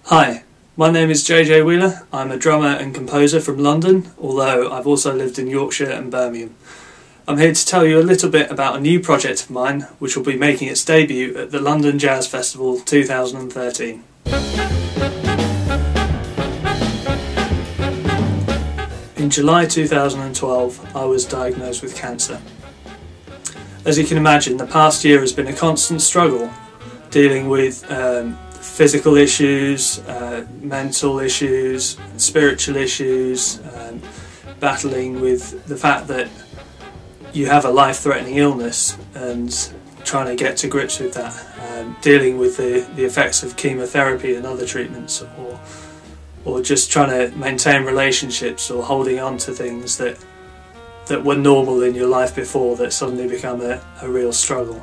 Hi, my name is JJ Wheeler. I'm a drummer and composer from London, although I've also lived in Yorkshire and Birmingham. I'm here to tell you a little bit about a new project of mine which will be making its debut at the London Jazz Festival 2013. In July 2012 I was diagnosed with cancer. As you can imagine, the past year has been a constant struggle dealing with physical issues, mental issues, spiritual issues, battling with the fact that you have a life-threatening illness and trying to get to grips with that, dealing with the effects of chemotherapy and other treatments, or just trying to maintain relationships or holding on to things that were normal in your life before that suddenly become a real struggle.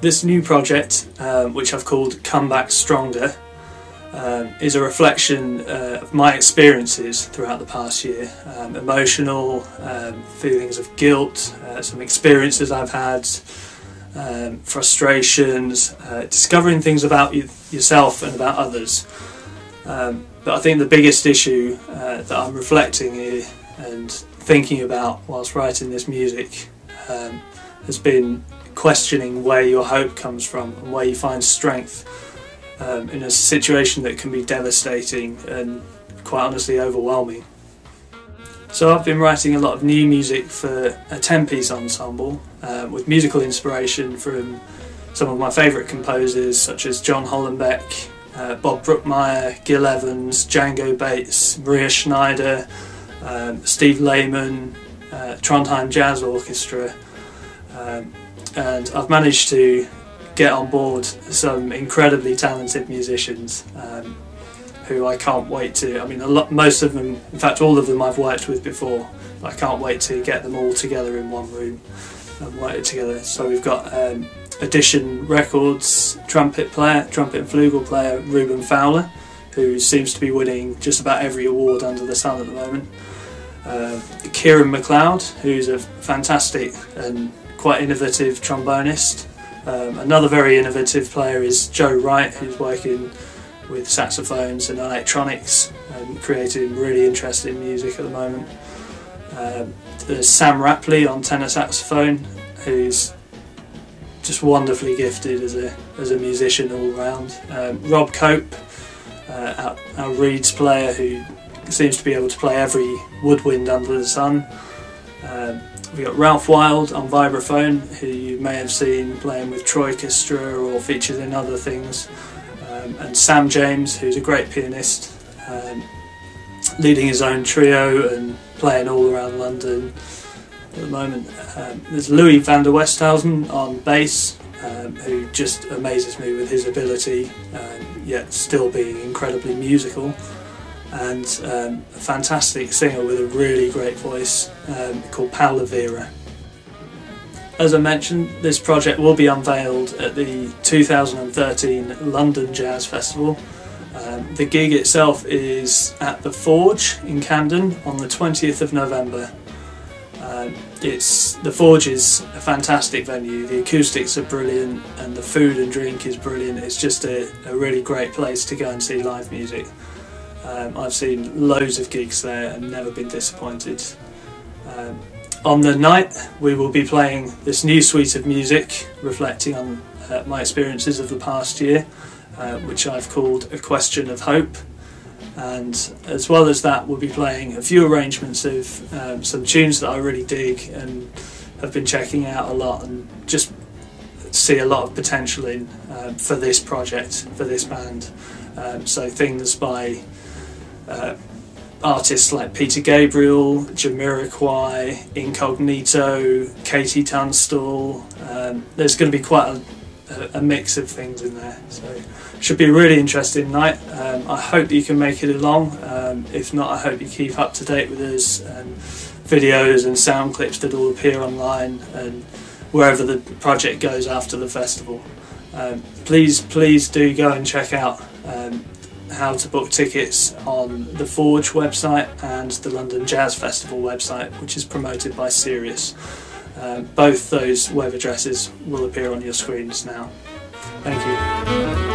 This new project, which I've called Come Back Stronger, is a reflection of my experiences throughout the past year. Emotional, feelings of guilt, some experiences I've had, frustrations, discovering things about yourself and about others. But I think the biggest issue that I'm reflecting here and thinking about whilst writing this music has been questioning where your hope comes from and where you find strength in a situation that can be devastating and quite honestly overwhelming. So I've been writing a lot of new music for a 10-piece ensemble with musical inspiration from some of my favourite composers such as John Hollenbeck, Bob Brookmeyer, Gil Evans, Django Bates, Maria Schneider, Steve Lehman, Trondheim Jazz Orchestra, and I've managed to get on board some incredibly talented musicians who I can't wait to, most of them, in fact all of them I've worked with before. I can't wait to get them all together in one room and work it together. So we've got Edition Records trumpet and flugel player Ruben Fowler, who seems to be winning just about every award under the sun at the moment. Kieran MacLeod, who's a fantastic and quite innovative trombonist. Another very innovative player is Joe Wright, who's working with saxophones and electronics and creating really interesting music at the moment. There's Sam Rapley on tenor saxophone, who's just wonderfully gifted as a musician all round. Rob Cope, our reeds player, who seems to be able to play every woodwind under the sun. We've got Ralph Wilde on vibraphone, who you may have seen playing with Troikestra or featured in other things, and Sam James, who's a great pianist, leading his own trio and playing all around London at the moment. There's Louis van der Westhausen on bass, who just amazes me with his ability, yet still being incredibly musical. And a fantastic singer with a really great voice called Paula Vera. As I mentioned, this project will be unveiled at the 2013 London Jazz Festival. The gig itself is at the Forge in Camden on the 20th of November. The Forge is a fantastic venue, the acoustics are brilliant and the food and drink is brilliant. It's just a really great place to go and see live music. I've seen loads of gigs there and never been disappointed. On the night we will be playing this new suite of music reflecting on my experiences of the past year, which I've called A Question of Hope, and as well as that we'll be playing a few arrangements of some tunes that I really dig and have been checking out a lot and just see a lot of potential in for this project, for this band. So things by artists like Peter Gabriel, Jamiroquai, Incognito, Katie Tunstall. There's going to be quite a mix of things in there, so it should be a really interesting night. I hope you can make it along. If not, I hope you keep up to date with us and videos and sound clips that will appear online and wherever the project goes after the festival. Please do go and check out how to book tickets on the Forge website and the London Jazz Festival website, which is promoted by Sirius. Both those web addresses will appear on your screens now. Thank you.